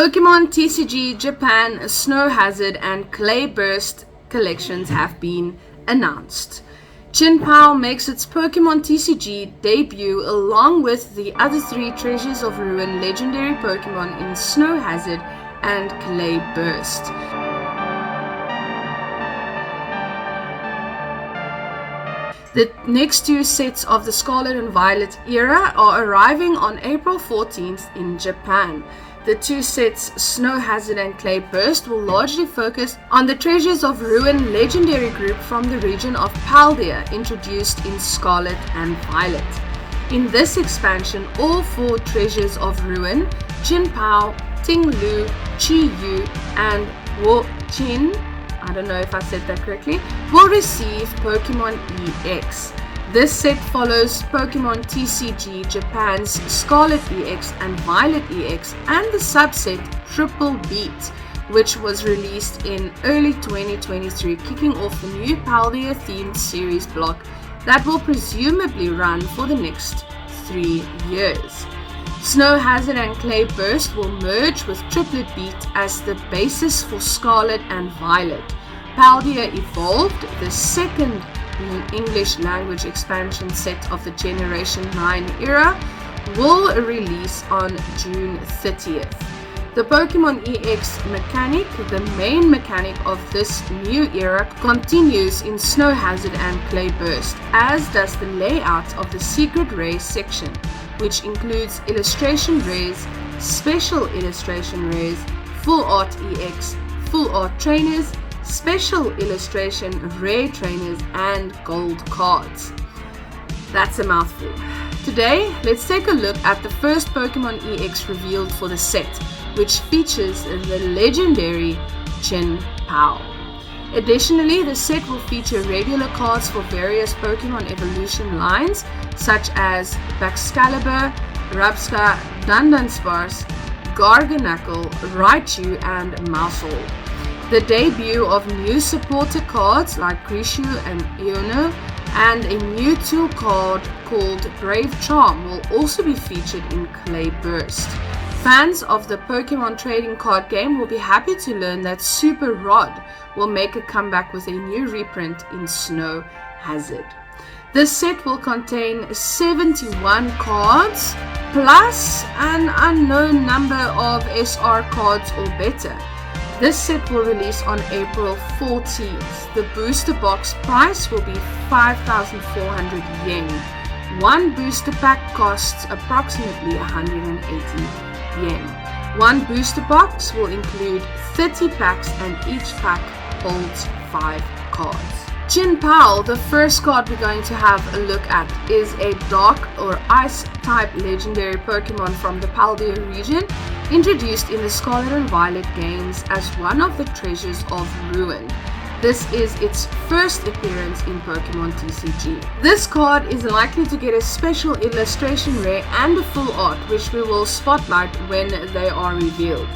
Pokemon TCG Japan Snow Hazard and Clay Burst collections have been announced. Chien-Pao makes its Pokemon TCG debut along with the other three Treasures of Ruin legendary Pokemon in Snow Hazard and Clay Burst. The next two sets of the Scarlet and Violet era are arriving on April 14th in Japan. The two sets, Snow Hazard and Clay Burst, will largely focus on the Treasures of Ruin legendary group from the region of Paldea, introduced in Scarlet and Violet. In this expansion, all four Treasures of Ruin, Chien-Pao, Ting-Lu, Chi-Yu, and Wo-Chien, I don't know if I said that correctly, will receive Pokemon EX. This set follows Pokemon TCG Japan's Scarlet EX and Violet EX and the subset Triple Beat, which was released in early 2023, kicking off the new Paldea themed series block that will presumably run for the next 3 years. Snow Hazard and Clay Burst will merge with Triplet Beat as the basis for Scarlet and Violet. Paldea Evolved, the second English language expansion set of the Generation 9 era, will release on June 30th. The Pokemon EX mechanic, the main mechanic of this new era, continues in Snow Hazard and Clay Burst, as does the layout of the Secret Rares section, which includes illustration rares, special illustration rares, full art EX, full art trainers, special illustration rare trainers, and gold cards. That's a mouthful. Today, let's take a look at the first Pokemon EX revealed for the set, which features the legendary Chien-Pao. Additionally, the set will feature regular cards for various Pokemon evolution lines, such as Baxcalibur, Rabsca, Dunsparce, Garganacl, Raichu, and Maushold. The debut of new supporter cards like Raichu and Iono and a new tool card called Brave Charm will also be featured in Clay Burst. Fans of the Pokemon trading card game will be happy to learn that Super Rod will make a comeback with a new reprint in Snow Hazard. This set will contain 71 cards plus an unknown number of SR cards or better. This set will release on April 14th. The booster box price will be 5,400 yen. One booster pack costs approximately 180 yen. One booster box will include 30 packs and each pack holds 5 cards. Chien-Pao, the first card we're going to have a look at, is a dark or ice type legendary Pokemon from the Paldea region, introduced in the Scarlet and Violet games as one of the Treasures of Ruin. This is its first appearance in Pokemon TCG. This card is likely to get a special illustration rare and a full art, which we will spotlight when they are revealed.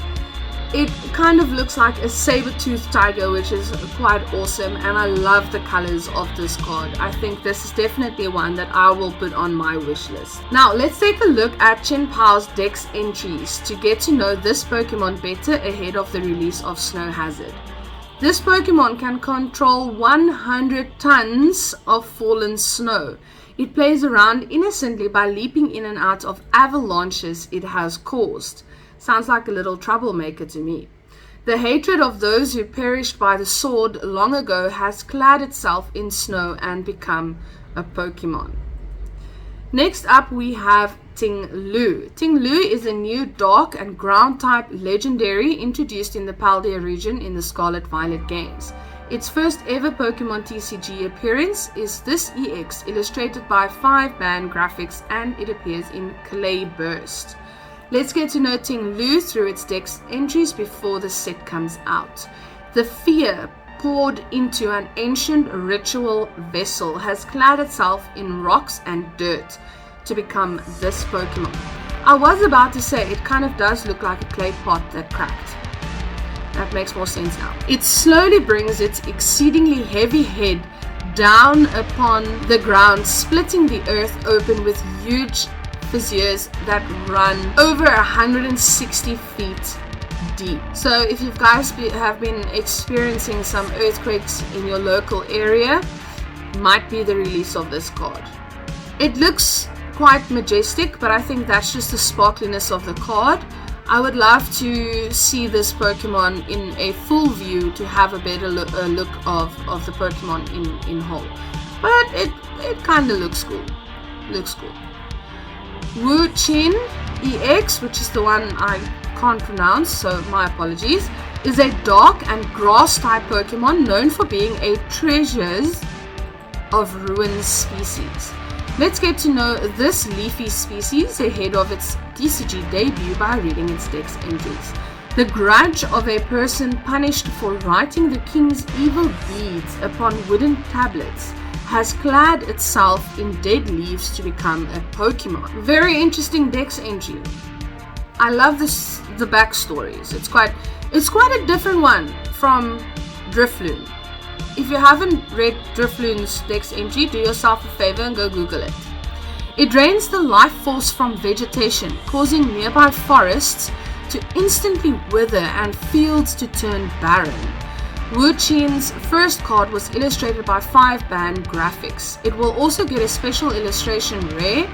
It kind of looks like a saber-toothed tiger, which is quite awesome, and I love the colors of this card. I think this is definitely one that I will put on my wish list. Now let's take a look at Chien-Pao's Dex entries to get to know this Pokemon better ahead of the release of Snow Hazard. This Pokemon can control 100 tons of fallen snow. It plays around innocently by leaping in and out of avalanches it has caused. Sounds like a little troublemaker to me. The hatred of those who perished by the sword long ago has clad itself in snow and become a Pokemon. Next up we have Ting-Lu. Ting-Lu is a new dark and ground type legendary introduced in the Paldea region in the Scarlet Violet games. Its first ever Pokemon TCG appearance is this EX, illustrated by 5-man graphics, and it appears in Clay Burst. Let's get to know Ting-Lu through its Dex entries before the set comes out. The fear poured into an ancient ritual vessel has clad itself in rocks and dirt to become this Pokemon. I was about to say it kind of does look like a clay pot that cracked. That makes more sense now. It slowly brings its exceedingly heavy head down upon the ground, splitting the earth open with huge fissures that run over 160 feet deep. So if you guys have been experiencing some earthquakes in your local area, might be the release of this card. It looks quite majestic, but I think that's just the sparkliness of the card. I would love to see this Pokemon in a full view to have a better look of the Pokemon in whole. But it kind of looks cool. Wo-Chien EX, which is the one I can't pronounce, so my apologies, is a dark and grass type Pokemon known for being a treasures of ruins species. Let's get to know this leafy species ahead of its TCG debut by reading its dex entries. The grudge of a person punished for writing the king's evil deeds upon wooden tablets has clad itself in dead leaves to become a Pokemon. Very interesting dex entry. I love the backstories. It's quite a different one from Drifloon. If you haven't read Drifloon's dex entry, do yourself a favor and go Google it. It drains the life force from vegetation, causing nearby forests to instantly wither and fields to turn barren. Wo-Chien's first card was illustrated by 5-band graphics. It will also get a special illustration rare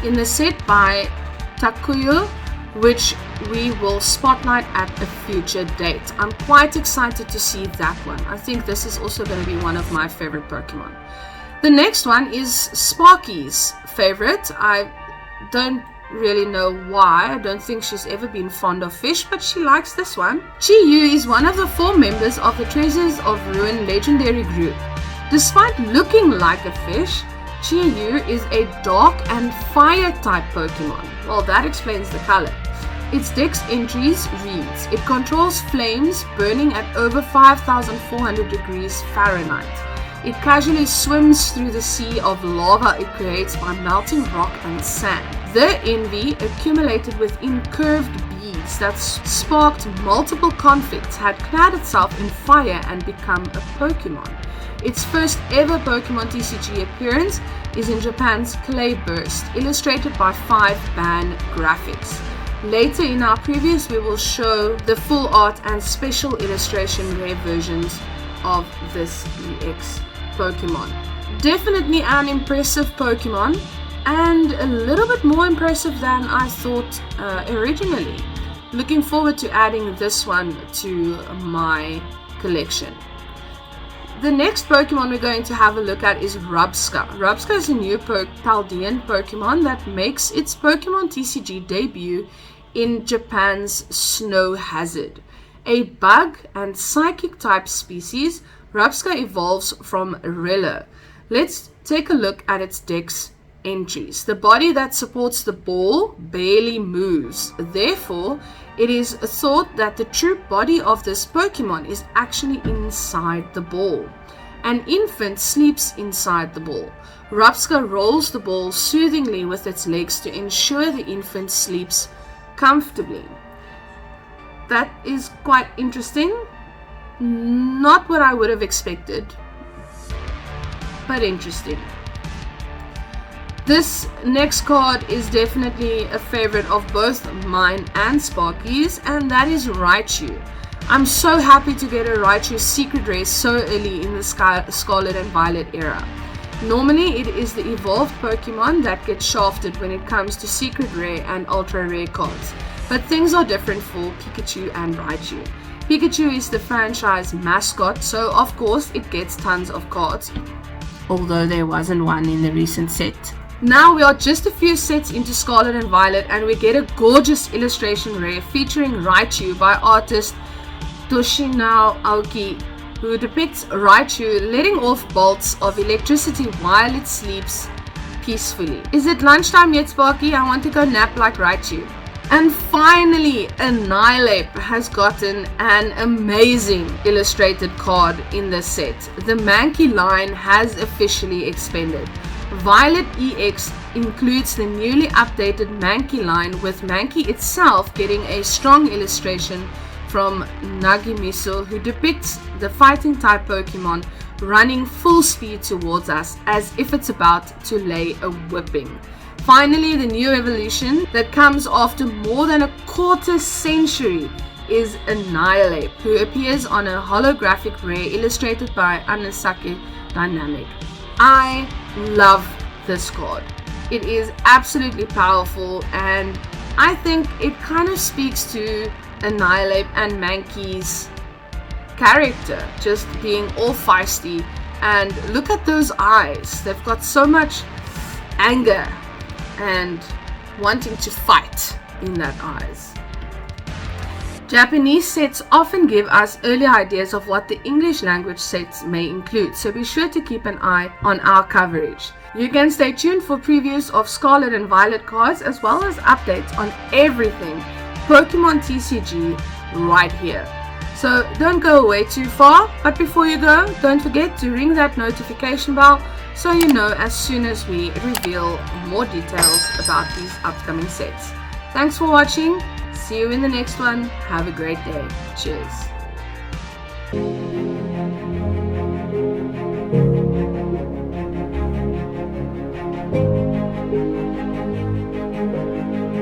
in the set by Takuyo, which we will spotlight at a future date. I'm quite excited to see that one. I think this is also going to be one of my favorite Pokemon. The next one is Sparky's favorite. I don't really know why. I don't think she's ever been fond of fish, but she likes this one. Chi-Yu is one of the 4 members of the Treasures of Ruin legendary group. Despite looking like a fish, Chi-Yu is a dark and fire type Pokemon. Well, that explains the color. Its dex entries reads, it controls flames burning at over 5,400 degrees Fahrenheit. It casually swims through the sea of lava it creates by melting rock and sand. The envy accumulated within curved beads that sparked multiple conflicts had clad itself in fire and become a Pokemon. Its first ever Pokemon TCG appearance is in Japan's Clay Burst, illustrated by 5-band graphics. Later in our previews, we will show the full art and special illustration rare versions of this EX Pokemon. Definitely an impressive Pokemon, and a little bit more impressive than I thought originally. Looking forward to adding this one to my collection. The next Pokemon we're going to have a look at is Rabsca. Rabsca is a new Paldean Pokemon that makes its Pokemon TCG debut in Japan's Snow Hazard. A bug and psychic type species, Rabsca evolves from Rilla. Let's take a look at its dex entries. The body that supports the ball barely moves. Therefore, it is thought that the true body of this Pokemon is actually inside the ball. An infant sleeps inside the ball. Rabsca rolls the ball soothingly with its legs to ensure the infant sleeps comfortably. That is quite interesting. Not what I would have expected, but interesting. This next card is definitely a favorite of both mine and Sparky's, and that is Raichu. I'm so happy to get a Raichu secret rare so early in the Scarlet and Violet era. Normally it is the evolved Pokemon that gets shafted when it comes to secret rare and ultra rare cards, but things are different for Pikachu and Raichu. Pikachu is the franchise mascot, so of course it gets tons of cards, although there wasn't one in the recent set. Now we are just a few sets into Scarlet and Violet, and we get a gorgeous illustration rare featuring Raichu by artist Toshinao Aoki, who depicts Raichu letting off bolts of electricity while it sleeps peacefully. Is it lunchtime yet, Sparky? I want to go nap like Raichu. And finally, Annihilape has gotten an amazing illustrated card in this set. The Mankey line has officially expanded. Violet EX includes the newly updated Mankey line, with Mankey itself getting a strong illustration from Nagimiso, who depicts the fighting type Pokemon running full speed towards us as if it's about to lay a whipping. Finally, the new evolution that comes after more than a quarter century is Annihilape, who appears on a holographic rare illustrated by Annihilape Dynamic. I love this card. It is absolutely powerful, and I think it kind of speaks to Annihilape and Mankey's character, just being all feisty. And look at those eyes. They've got so much anger and wanting to fight in that eyes. Japanese sets often give us early ideas of what the English language sets may include, so be sure to keep an eye on our coverage. You can stay tuned for previews of Scarlet and Violet cards as well as updates on everything Pokemon TCG right here. So don't go away too far, but before you go, don't forget to ring that notification bell so you know as soon as we reveal more details about these upcoming sets. Thanks for watching. See you in the next one. Have a great day. Cheers.